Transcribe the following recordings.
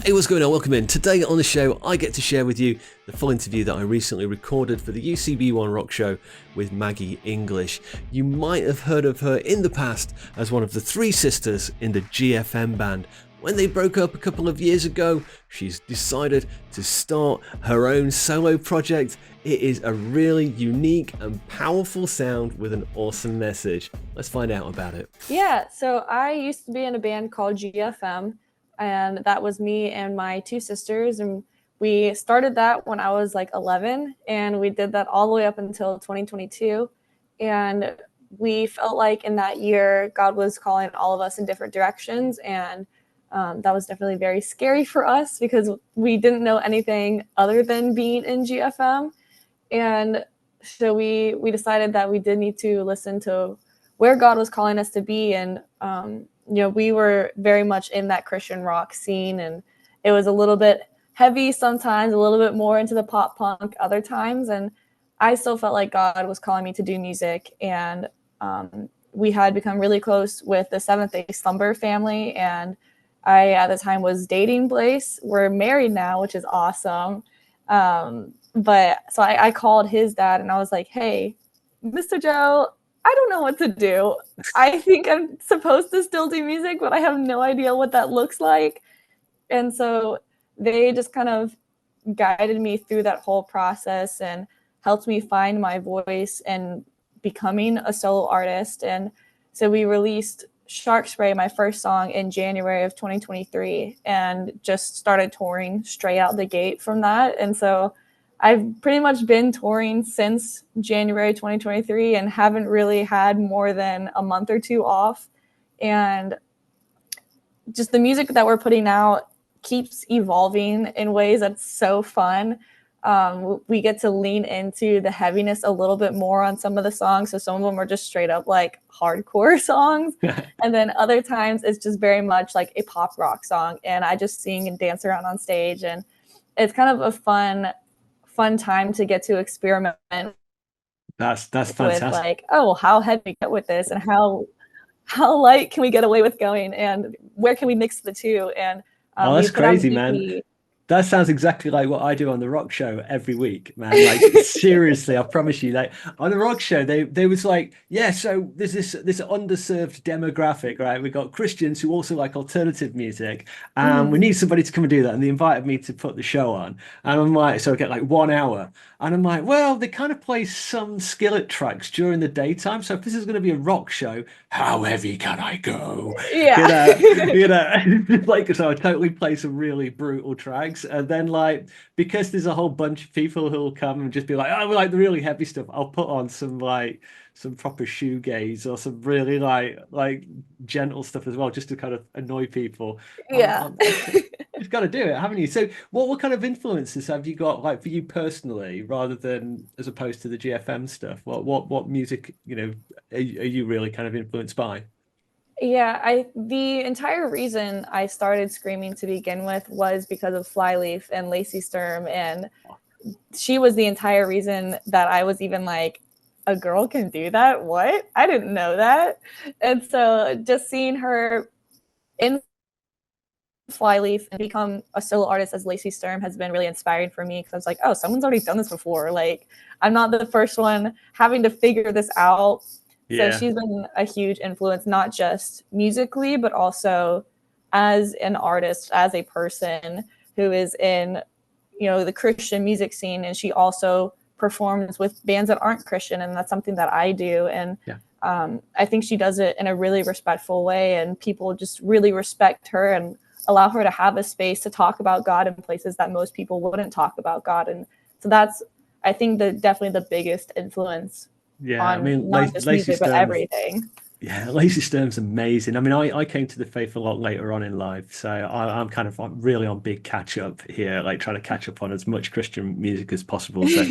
Hey, what's going on? Welcome in. Today on the show, I get to share with you the full interview that I recently recorded for the UCB1 Rock Show with Maggie English. You might have heard of her in the past as one of the three sisters in the GFM band. When they broke up a couple of years ago, she's decided to start her own solo project. It is a really unique and powerful sound with an awesome message. Let's find out about it. Yeah, so I used to be in a band called GFM, and that was me and my two sisters, and we started that when I was like 11, and we did that all the way up until 2022. And we felt like in that year God was calling all of us in different directions, and that was definitely very scary for us because we didn't know anything other than being in GFM. And so we decided that we did need to listen to where God was calling us to be. And we were very much in that Christian rock scene, and it was a little bit heavy sometimes, a little bit more into the pop punk other times. And I still felt like God was calling me to do music. And we had become really close with the Seventh Day Slumber family, and I at the time was dating Blaze. We're married now, which is awesome. But so I called his dad and I was like, hey, Mr. Joe, I don't know what to do. I think I'm supposed to still do music, but I have no idea what that looks like. And so they just kind of guided me through that whole process and helped me find my voice and becoming a solo artist. And so we released Shark Spray, my first song, in January of 2023, and just started touring straight out the gate from that. And so I've pretty much been touring since January 2023 and haven't really had more than a month or two off. And just the music that we're putting out keeps evolving in ways that's so fun. We get to lean into the heaviness a little bit more on some of the songs. So some of them are just straight up like hardcore songs. And then other times it's just very much like a pop rock song. And I just sing and dance around on stage. And it's kind of a fun time to get to experiment. That's fantastic. With like, oh, how heavy we get with this, and how light can we get away with going, and where can we mix the two? And that's crazy, man. That sounds exactly like what I do on the Rock Show every week, man. Like seriously, I promise you. Like on the Rock Show, they was like, yeah. So there's this underserved demographic, right? We got Christians who also like alternative music, and we need somebody to come and do that. And they invited me to put the show on, and I'm like, so I get like 1 hour, and I'm like, well, they kind of play some skillet tracks during the daytime. So if this is going to be a rock show, how heavy can I go? Yeah, like so I totally play some really brutal tracks. And then like because there's a whole bunch of people who'll come and just be like, oh, we like the really heavy stuff, I'll put on some proper shoegaze or some really like gentle stuff as well, just to kind of annoy people. Yeah. You've got to do it, haven't you? So what kind of influences have you got, like for you personally, rather than as opposed to the GFM stuff? What music, are you really kind of influenced by? Yeah, the entire reason I started screaming to begin with was because of Flyleaf and Lacey Sturm, and she was the entire reason that I was even like, a girl can do that? What? I didn't know that. And so just seeing her in Flyleaf and become a solo artist as Lacey Sturm has been really inspiring for me, because I was like, oh, someone's already done this before. Like, I'm not the first one having to figure this out. So she's been a huge influence, not just musically, but also as an artist, as a person who is in, the Christian music scene. And she also performs with bands that aren't Christian. And that's something that I do. And I think she does it in a really respectful way. And people just really respect her and allow her to have a space to talk about God in places that most people wouldn't talk about God. And so that's, I think, definitely the biggest influence. Yeah, I mean, not just music, but everything. Yeah, Lacey Sturm's amazing. I mean, I came to the faith a lot later on in life, so I'm kind of really on big catch up here, like trying to catch up on as much Christian music as possible. So,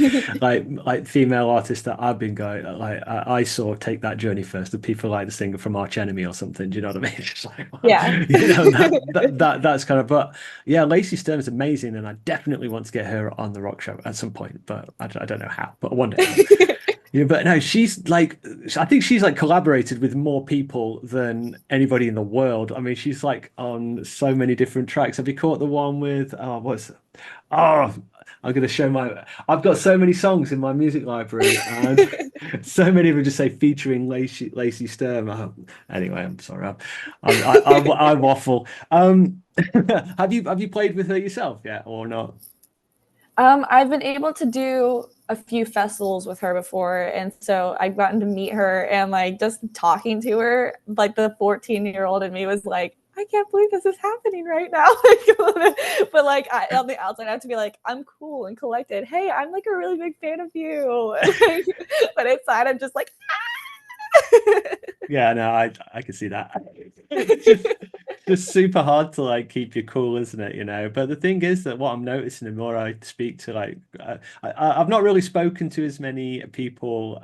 like female artists that I've been going, like I saw take that journey first. The people like the singer from Arch Enemy or something. Do you know what I mean? It's like, well, yeah, that's kind of. But yeah, Lacey Sturm is amazing, and I definitely want to get her on the Rock Show at some point. But I don't know how. But one day. Yeah, but no, she's like, I think she's like collaborated with more people than anybody in the world. I mean, she's like on so many different tracks. Have you caught the one with, oh, I'm going to show I've got so many songs in my music library, and so many of them just say featuring Lacey Sturm. Anyway, I'm sorry, I waffle. Have you played with her yourself yet or not? I've been able to do a few festivals with her before, and so I've gotten to meet her, and like just talking to her, like the 14-year-old in me was like, I can't believe this is happening right now. But like on the outside, I have to be like, I'm cool and collected. Hey, I'm like a really big fan of you. But inside, I'm just like, Yeah, no, I can see that. It's just super hard to like keep you cool, isn't it? You know. But the thing is that what I'm noticing the more I speak to like I've not really spoken to as many people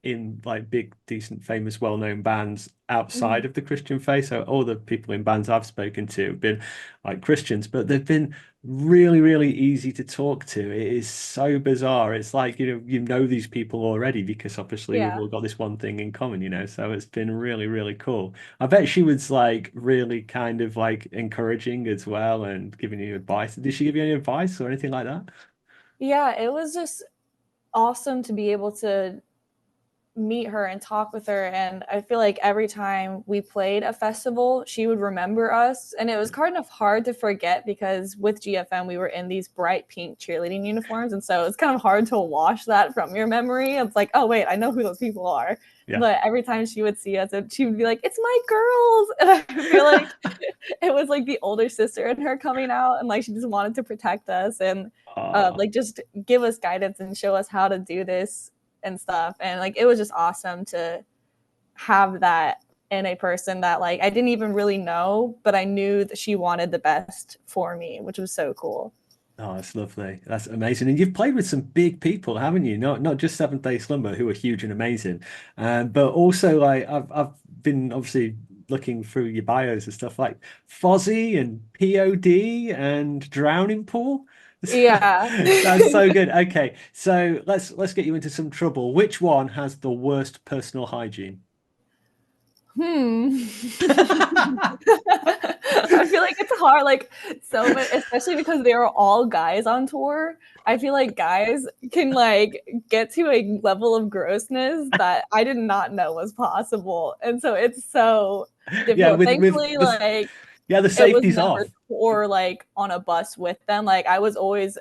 in like big, decent, famous, well-known bands outside of the Christian faith. So all the people in bands I've spoken to have been like Christians, but they've been really, really easy to talk to. It is so bizarre. It's like, you know these people already because obviously we've yeah. all got this one thing in common, you know. So it's been really, really cool. I bet she was like really kind of like encouraging as well and giving you advice. Did she give you any advice or anything like that? Yeah, it was just awesome to be able to meet her and talk with her. And I feel like every time we played a festival, she would remember us. And it was kind of hard to forget because with GFM, we were in these bright pink cheerleading uniforms. And so it's kind of hard to wash that from your memory. It's like, oh, wait, I know who those people are. Yeah. But every time she would see us, she would be like, it's my girls. And I feel like it was like the older sister in her coming out. And like she just wanted to protect us and Oh, like just give us guidance and show us how to do this and stuff. And like it was just awesome to have that in a person that like I didn't even really know, but I knew that she wanted the best for me, which was so cool. oh, that's lovely. That's amazing. And you've played with some big people, haven't you? Not just Seventh Day Slumber, who are huge and amazing, but also like I've been obviously looking through your bios and stuff like Fozzy and POD and Drowning Pool. Yeah. That's so good. Okay, so let's get you into some trouble. Which one has the worst personal hygiene? I feel like it's hard, like so much, especially because they were all guys on tour. I feel like guys can like get to a level of grossness that I did not know was possible, and so it's so Yeah, difficult. with Thankfully, the like yeah, the it was safety's never off. or like on a bus with them. Like I was always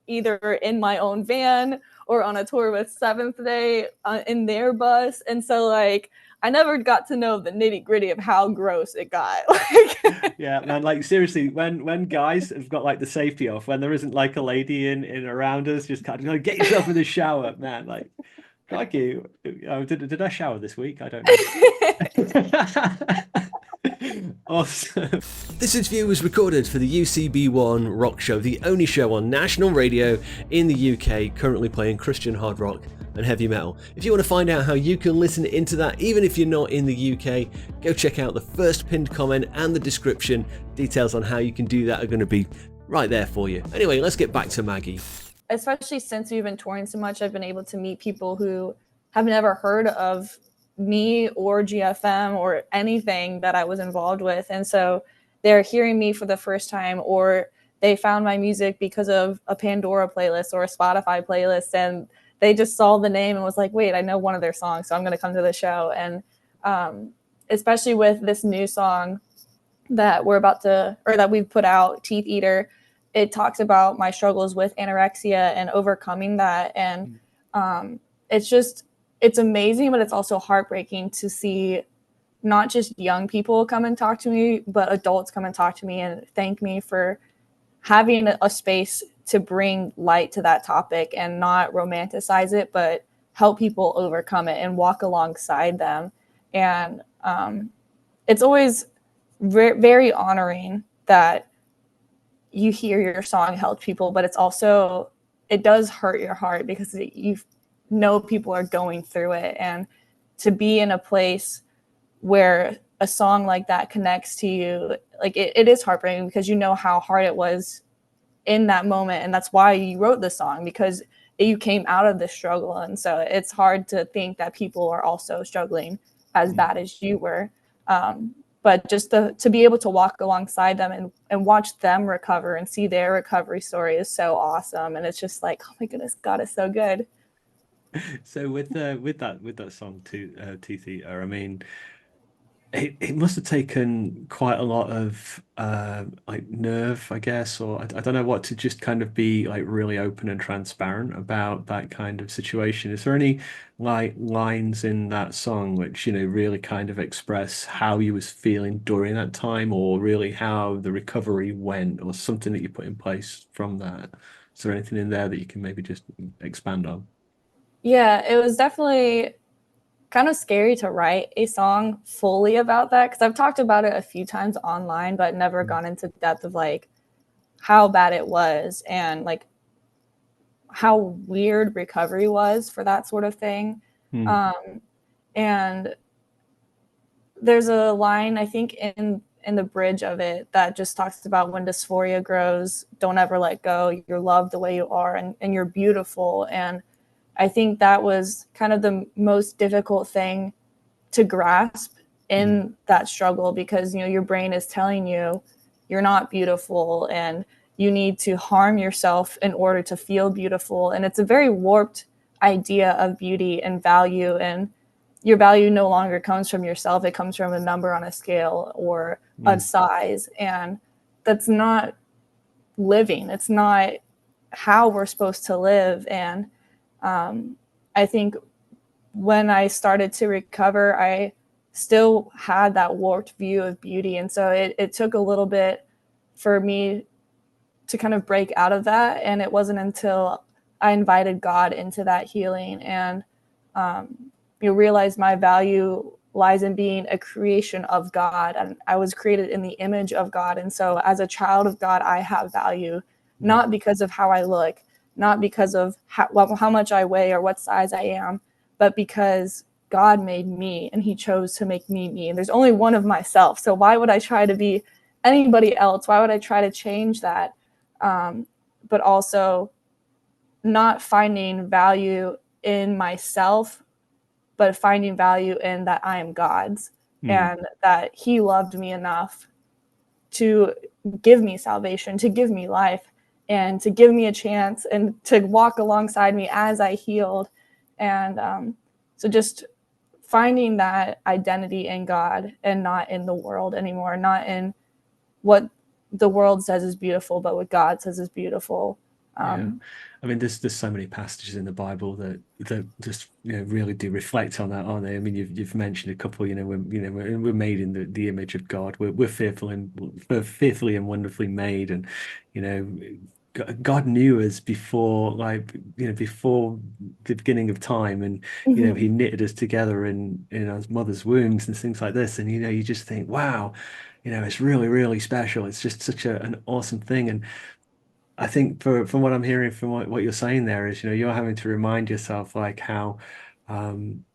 either in my own van or on a tour with Seventh Day in their bus, and so like I never got to know the nitty gritty of how gross it got. Like, Yeah, man, like seriously, when guys have got like the safety off, when there isn't like a lady in around us, just kind of like, get yourself in the shower, man. Like, crikey, did I shower this week? I don't know. Awesome. This interview was recorded for the UCB1 Rock Show, the only show on national radio in the UK currently playing Christian hard rock and heavy metal. If you want to find out how you can listen into that, even if you're not in the UK, go check out the first pinned comment and the description. Details on how you can do that are going to be right there for you. Anyway, let's get back to Maggie. especially since we've been touring so much, I've been able to meet people who have never heard of me or GFM or anything that I was involved with. And so they're hearing me for the first time, or they found my music because of a Pandora playlist or a Spotify playlist. And they just saw the name and was like, wait, I know one of their songs, so I'm going to come to the show. And especially with this new song that we're about to, or that we've put out, Teeth Eater, it talks about my struggles with anorexia and overcoming that. And it's just, it's amazing, but it's also heartbreaking to see not just young people come and talk to me, but adults come and talk to me and thank me for having a space to bring light to that topic and not romanticize it, but help people overcome it and walk alongside them. And it's always very honoring that you hear your song help people, but it's also, it does hurt your heart because you know people are going through it. And to be in a place where a song like that connects to you, like it is heartbreaking because you know how hard it was in that moment. And that's why you wrote the song, because you came out of the struggle. And so it's hard to think that people are also struggling as bad as you were. But just to be able to walk alongside them and watch them recover and see their recovery story is so awesome. And it's just like, oh my goodness, God is so good. So with that song Teeth Eater, I mean, it must have taken quite a lot of like nerve, I guess, or I don't know what, to just kind of be like really open and transparent about that kind of situation. Is there any like lines in that song which, really kind of express how you was feeling during that time, or really how the recovery went, or something that you put in place from that? Is there anything in there that you can maybe just expand on? Yeah, it was definitely kind of scary to write a song fully about that, because I've talked about it a few times online, but never gone into depth of like how bad it was and like how weird recovery was for that sort of thing. Mm. And there's a line, I think, in the bridge of it that just talks about when dysphoria grows, don't ever let go. You're loved the way you are, and you're beautiful. And I think that was kind of the most difficult thing to grasp in that struggle, because your brain is telling you you're not beautiful and you need to harm yourself in order to feel beautiful. And it's a very warped idea of beauty and value, and your value no longer comes from yourself. It comes from a number on a scale or a size, and that's not living. It's not how we're supposed to live. And I think when I started to recover, I still had that warped view of beauty. And so it took a little bit for me to kind of break out of that. And it wasn't until I invited God into that healing and you realize my value lies in being a creation of God. And I was created in the image of God. And so as a child of God, I have value, not because of how I look, not because of how much I weigh or what size I am, but because God made me and he chose to make me. And there's only one of myself. So why would I try to be anybody else? Why would I try to change that? But also not finding value in myself, but finding value in that I am God's and that he loved me enough to give me salvation, to give me life, and to give me a chance and to walk alongside me as I healed. And so just finding that identity in God and not in the world anymore, not in what the world says is beautiful, but what God says is beautiful. Yeah, I mean, there's so many passages in the Bible that just really do reflect on that, aren't they? I mean, you've mentioned a couple. We're made in the image of God. We're fearfully and wonderfully made, and God knew us before, like before the beginning of time, and He knitted us together in our mother's wombs and things like this. And you just think, wow, it's really, really special. It's just such an awesome thing. And I think from what I'm hearing from what you're saying there is, you're having to remind yourself like how, um,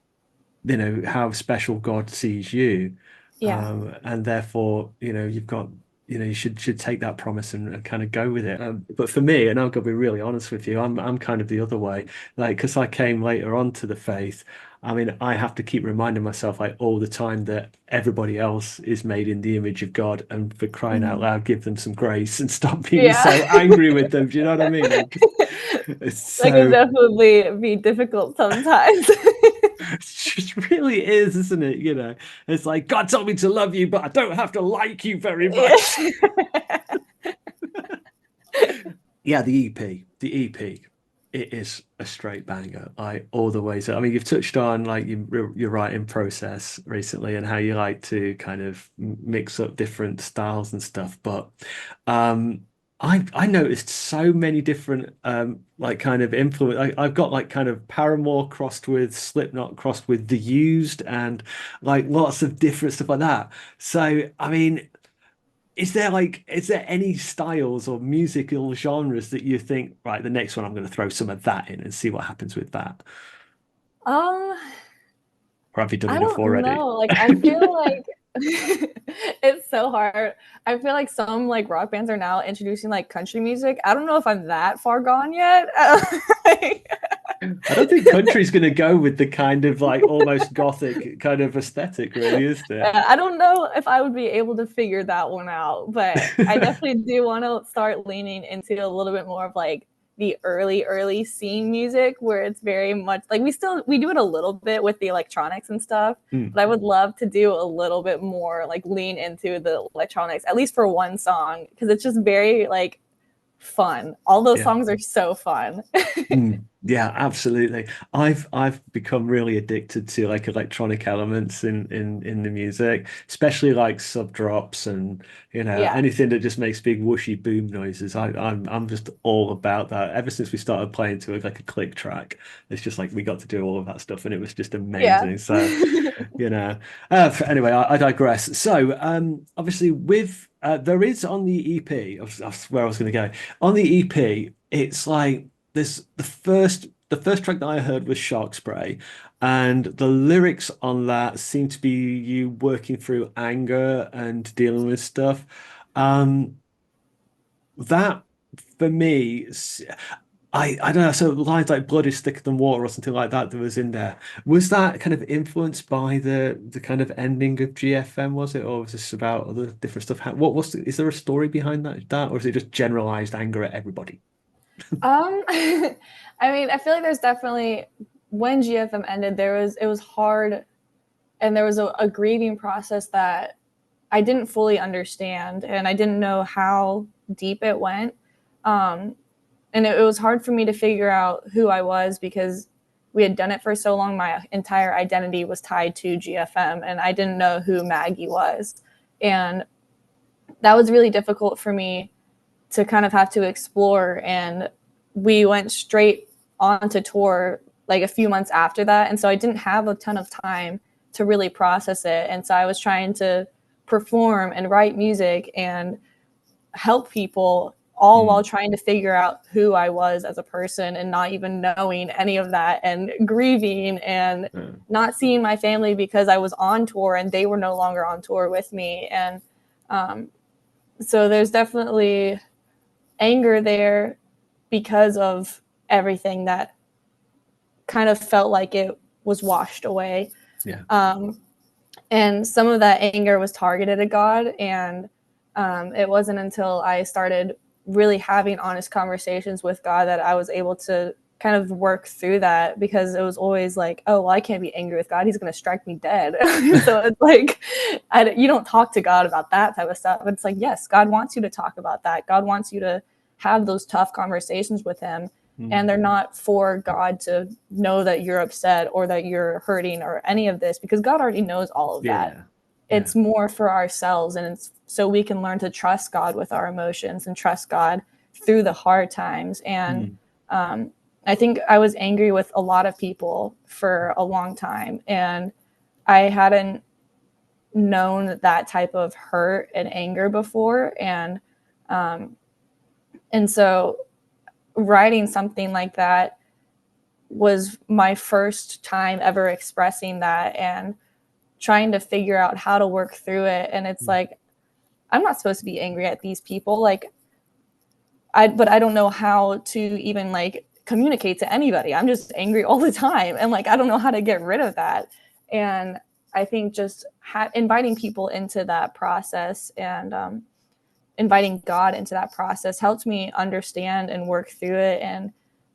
how special God sees you, Yeah. and therefore, you've got, you should take that promise and kind of go with it. But for me, and I'm gonna be really honest with you, I'm kind of the other way, like because I came later on to the faith. I mean, I have to keep reminding myself like all the time that everybody else is made in the image of God, and for crying out loud, give them some grace and stop being Yeah. so angry with them. Do you know what I mean? Like, it's That can so definitely be difficult sometimes. it just really is, isn't it? It's like God told me to love you, but I don't have to like you very much. Yeah, the EP, it is a straight banger. All the way. So, I mean, you've touched on like your writing process recently and how you like to kind of mix up different styles and stuff. But um, I noticed so many different like kind of influence. I've got like kind of Paramore crossed with Slipknot crossed with The Used and like lots of different stuff like that. So, I mean. Is there any styles or musical genres that you think, right, the next one I'm going to throw some of that in and see what happens with that? Um, Or have you done I enough don't already? know. Like I feel like it's so hard. I feel like some like rock bands are now introducing like country music. I don't know if I'm that far gone yet. I don't think country's going to go with the kind of like almost gothic kind of aesthetic, really, is there? I don't know if I would be able to figure that one out, but I definitely do want to start leaning into a little bit more of like the early scene music, where it's very much like we do it a little bit with the electronics and stuff, but I would love to do a little bit more like lean into the electronics, at least for one song, because it's just very like fun. All those songs are so fun. Yeah, absolutely. I've become really addicted to like electronic elements in the music, especially like sub drops and anything that just makes big whooshy boom noises. I'm just all about that. Ever since we started playing to like a click track, it's just like we got to do all of that stuff, and it was just amazing. So anyway, I digress. So obviously with there is on the EP, that's where I was going to go. On the EP, it's like this the first track that I heard was Shark Spray, and the lyrics on that seem to be you working through anger and dealing with stuff. Um, that for me, I don't know. So lines like "blood is thicker than water" or something like that was in there. Was that kind of influenced by the kind of ending of GFM? Was it, or was this about other different stuff? Is there a story behind that, or is it just generalized anger at everybody? I mean, I feel like there's definitely, when GFM ended, it was hard, and there was a grieving process that I didn't fully understand, and I didn't know how deep it went. And it was hard for me to figure out who I was, because we had done it for so long. My entire identity was tied to GFM, and I didn't know who Maggie was. And that was really difficult for me to kind of have to explore. And we went straight onto tour like a few months after that. And so I didn't have a ton of time to really process it. And so I was trying to perform and write music and help people, all while trying to figure out who I was as a person, and not even knowing any of that, and grieving and not seeing my family because I was on tour and they were no longer on tour with me. And so there's definitely anger there because of everything that kind of felt like it was washed away. And some of that anger was targeted at God. And it wasn't until I started really having honest conversations with God that I was able to kind of work through that, because it was always like, oh, well, I can't be angry with God. He's going to strike me dead. So it's like, you don't talk to God about that type of stuff. But it's like, yes, God wants you to talk about that. God wants you to have those tough conversations with him. And they're not for God to know that you're upset or that you're hurting or any of this, because God already knows all of that. It's more for ourselves, and it's so we can learn to trust God with our emotions and trust God through the hard times. And I think I was angry with a lot of people for a long time, and I hadn't known that type of hurt and anger before. And so writing something like that was my first time ever expressing that and trying to figure out how to work through it. And it's like, I'm not supposed to be angry at these people. Like, but I don't know how to even like communicate to anybody. I'm just angry all the time. And like, I don't know how to get rid of that. And I think just inviting people into that process and inviting God into that process helped me understand and work through it. And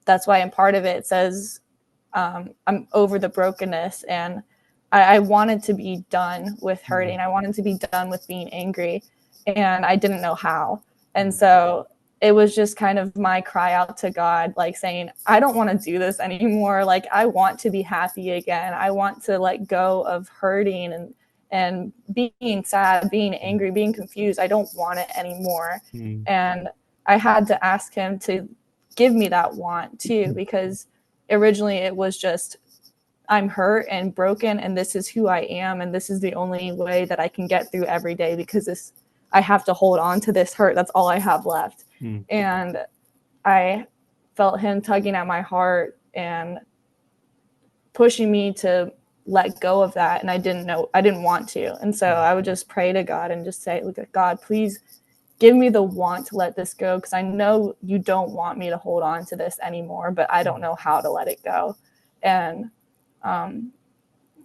that's why in part of it says, I'm over the brokenness, and I wanted to be done with hurting. I wanted to be done with being angry, and I didn't know how. And so it was just kind of my cry out to God, like saying, I don't want to do this anymore. Like, I want to be happy again. I want to let go of hurting and being sad, being angry, being confused. I don't want it anymore. And I had to ask him to give me that want too, because originally it was just, I'm hurt and broken, and this is who I am, and this is the only way that I can get through every day, because I have to hold on to this hurt. That's all I have left. And I felt him tugging at my heart and pushing me to let go of that, and I didn't want to. And so I would just pray to God and just say, look, God, please give me the want to let this go, because I know you don't want me to hold on to this anymore, but I don't know how to let it go. And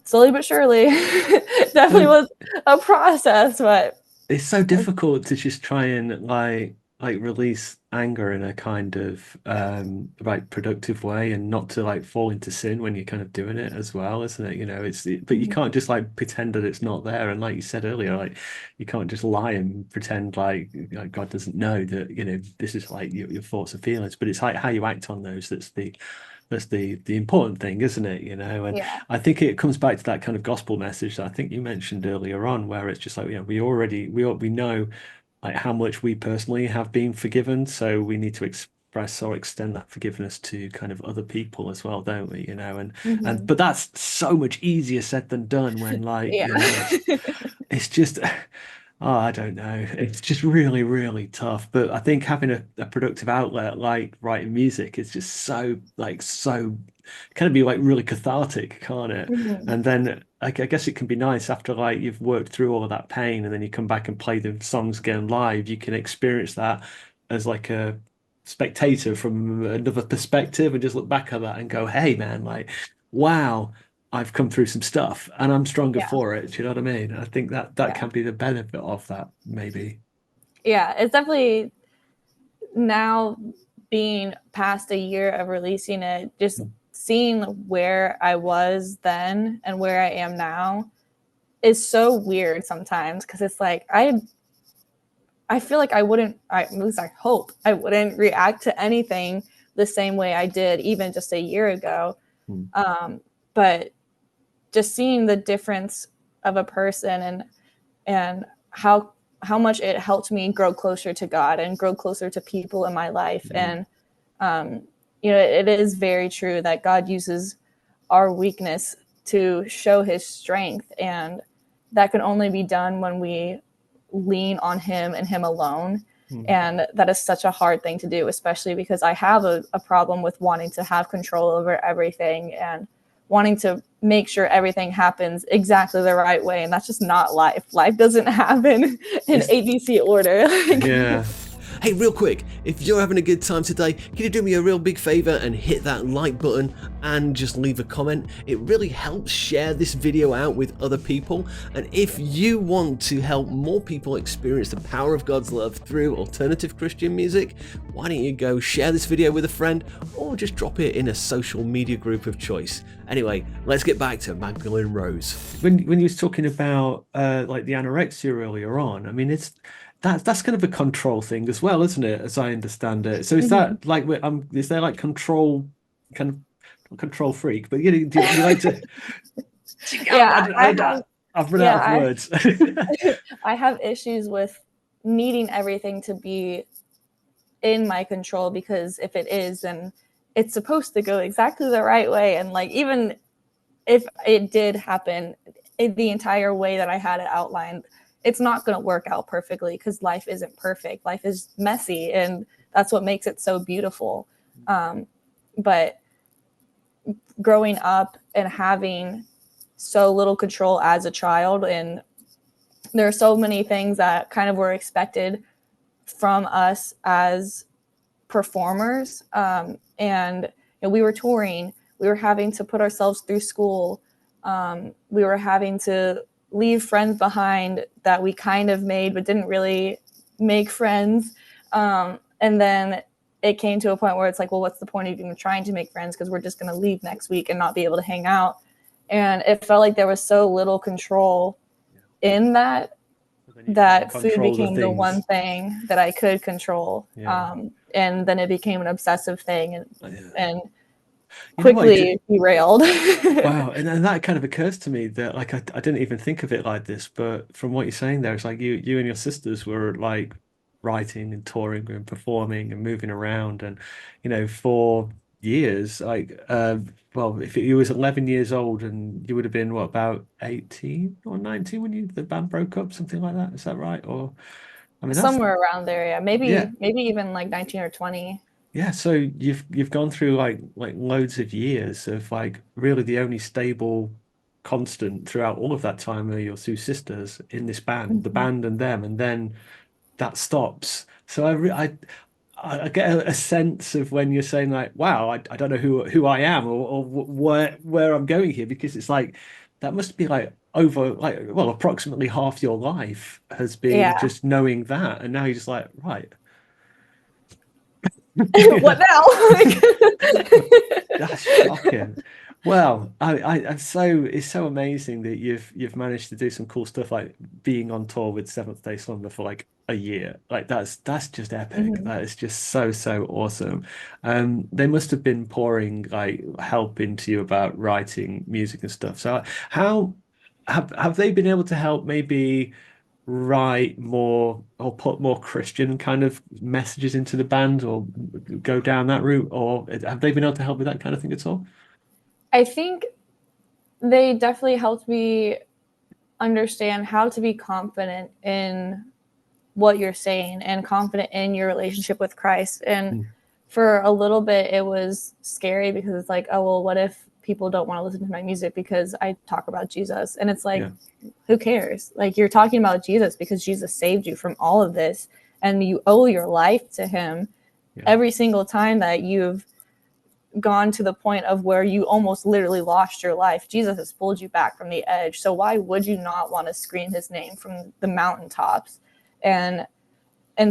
slowly but surely, definitely was a process, but it's so difficult to just try and like release anger in a kind of like productive way, and not to like fall into sin when you're kind of doing it as well, isn't it? You know, but you can't just like pretend that it's not there. And like you said earlier, like you can't just lie and pretend like God doesn't know that, you know, this is like your thoughts and feelings, but it's like how you act on those that's the important thing, isn't it? You know, and yeah. I think it comes back to that kind of gospel message that I think you mentioned earlier on, where it's just like, you know, we know like how much we personally have been forgiven, so we need to express or extend that forgiveness to kind of other people as well, don't we? You know, and but that's so much easier said than done when like, Yeah. you know, it's just oh, I don't know. It's just really, really tough. But I think having a productive outlet like writing music is just so can be like really cathartic, can't it? Mhm. And then I guess it can be nice after like you've worked through all of that pain, and then you come back and play the songs again live. You can experience that as like a spectator from another perspective, and just look back at that and go, "Hey, man, like, wow, I've come through some stuff, and I'm stronger Yeah. for it." Do you know what I mean? I think that Yeah. can be the benefit of that, maybe. Yeah. It's definitely, now being past a year of releasing it, just seeing where I was then and where I am now is so weird sometimes, because it's like I feel like I wouldn't, at least I hope I wouldn't react to anything the same way I did even just a year ago. Mm. But just seeing the difference of a person, and how much it helped me grow closer to God and grow closer to people in my life. And it is very true that God uses our weakness to show his strength, and that can only be done when we lean on him and him alone. And that is such a hard thing to do, especially because I have a problem with wanting to have control over everything and wanting to make sure everything happens exactly the right way. And that's just not life. Life doesn't happen in ABC order. Yeah. Hey, real quick, if you're having a good time today, can you do me a real big favor and hit that like button and just leave a comment? It really helps share this video out with other people. And if you want to help more people experience the power of God's love through alternative Christian music, why don't you go share this video with a friend, or just drop it in a social media group of choice. Anyway, let's get back to Magdalene Rose. When you was talking about like the anorexia earlier on, I mean, that's kind of a control thing as well, isn't it? As I understand it. So is that like is there like control, kind of not control freak, but do you like to? Yeah, I've run out of words. I have issues with needing everything to be in my control, because if it is, then it's supposed to go exactly the right way. And like, even if it did happen the entire way that I had it outlined, it's not going to work out perfectly, because life isn't perfect. Life is messy, and that's what makes it so beautiful. But growing up and having so little control as a child, and there are so many things that kind of were expected from us as performers. And we were touring, we were having to put ourselves through school. We were having to leave friends behind that we kind of made but didn't really make friends. And then it came to a point where it's like, well, what's the point of even trying to make friends, because we're just going to leave next week and not be able to hang out. And it felt like there was so little control in that food became the one thing that I could control. And then it became an obsessive thing, and quickly derailed. Wow, and that kind of occurs to me that like I didn't even think of it like this, but from what you're saying there, it's like you and your sisters were like writing and touring and performing and moving around, and for years, like well, if you was 11 years old, and you would have been what, about 18 or 19 when the band broke up, something like that. Is that right? Or I mean, that's somewhere around there, yeah. Maybe even like 19 or 20. yeah, so you've gone through like loads of years of like really the only stable constant throughout all of that time are your two sisters in this band, the Mhm. band and them, and then that stops. So I get a sense of when you're saying like, wow, I don't know who I am or where I'm going here, because it's like that must be like over like, well, approximately half your life has been Yeah. just knowing that, and now you're just like, right. What now? That's shocking. Well, it's so amazing that you've managed to do some cool stuff like being on tour with Seventh Day Slumber for like a year. Like that's just epic. Mhm. That is just so awesome. They must have been pouring like help into you about writing music and stuff. So how have they been able to help maybe write more or put more Christian kind of messages into the band or go down that route, or have they been able to help with that kind of thing at all? I think they definitely helped me understand how to be confident in what you're saying and confident in your relationship with Christ. And Mm. for a little bit, it was scary because it's like, oh, well, what if people don't want to listen to my music because I talk about Jesus? And it's like, Yeah, who cares? Like, you're talking about Jesus because Jesus saved you from all of this, and you owe your life to him. yeah. Every single time that you've gone to the point of where you almost literally lost your life, Jesus has pulled you back from the edge. So why would you not want to scream his name from the mountaintops? And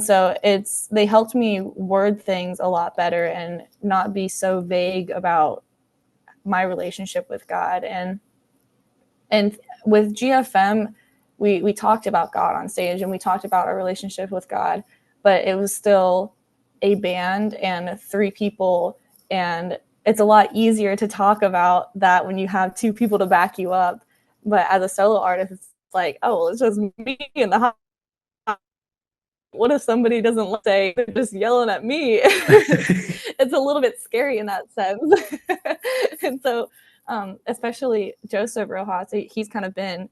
so they helped me word things a lot better and not be so vague about my relationship with God. And with GFM, we talked about God on stage and we talked about our relationship with God, but it was still a band and three people, and it's a lot easier to talk about that when you have two people to back you up. But as a solo artist, it's like, oh, well, it's just me in the house. What if somebody doesn't say they're just yelling at me? It's a little bit scary in that sense. And so especially Joseph Rojas, he's kind of been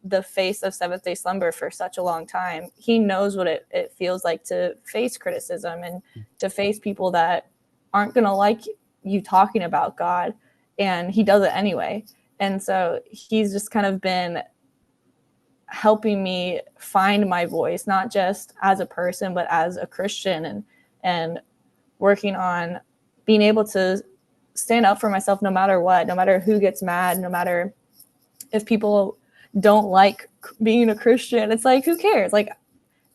the face of Seventh Day Slumber for such a long time. He knows what it feels like to face criticism and to face people that aren't going to like you talking about God, and he does it anyway. And so he's just kind of been helping me find my voice, not just as a person, but as a Christian, and working on being able to stand up for myself no matter what, no matter who gets mad, no matter if people don't like being a Christian. It's like, who cares? Like,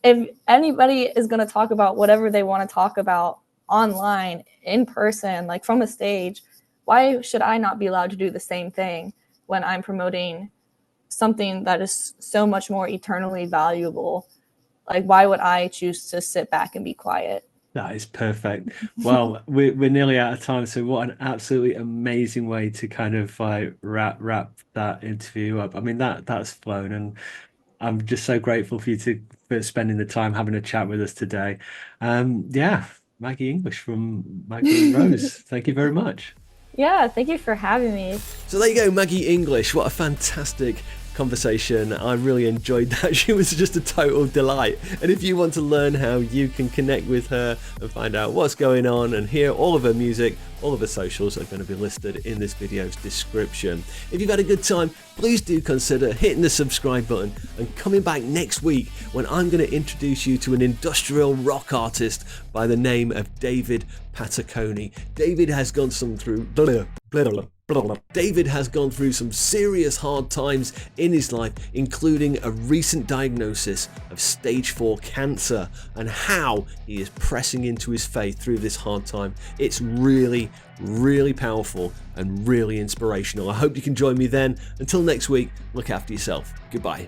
if anybody is going to talk about whatever they want to talk about online, in person, like from a stage, why should I not be allowed to do the same thing when I'm promoting something that is so much more eternally valuable? Like, why would I choose to sit back and be quiet? That is perfect. Well, we're nearly out of time, so what an absolutely amazing way to kind of like wrap that interview up. I mean that's flown, and I'm just so grateful for you for spending the time having a chat with us today. Yeah, Maggie English from Magdalene Rose. Thank you very much. Yeah, thank you for having me. So there you go, Maggie English. What a fantastic conversation. I really enjoyed that. She was just a total delight. And if you want to learn how you can connect with her and find out what's going on and hear all of her music, all of her socials are going to be listed in this video's description. If you've had a good time, please do consider hitting the subscribe button and coming back next week when I'm going to introduce you to an industrial rock artist by the name of David Pataconi. David has gone through some serious hard times in his life, including a recent diagnosis of stage 4 cancer, and how he is pressing into his faith through this hard time. It's really powerful and really inspirational. I hope you can join me then. Until next week, look after yourself. Goodbye.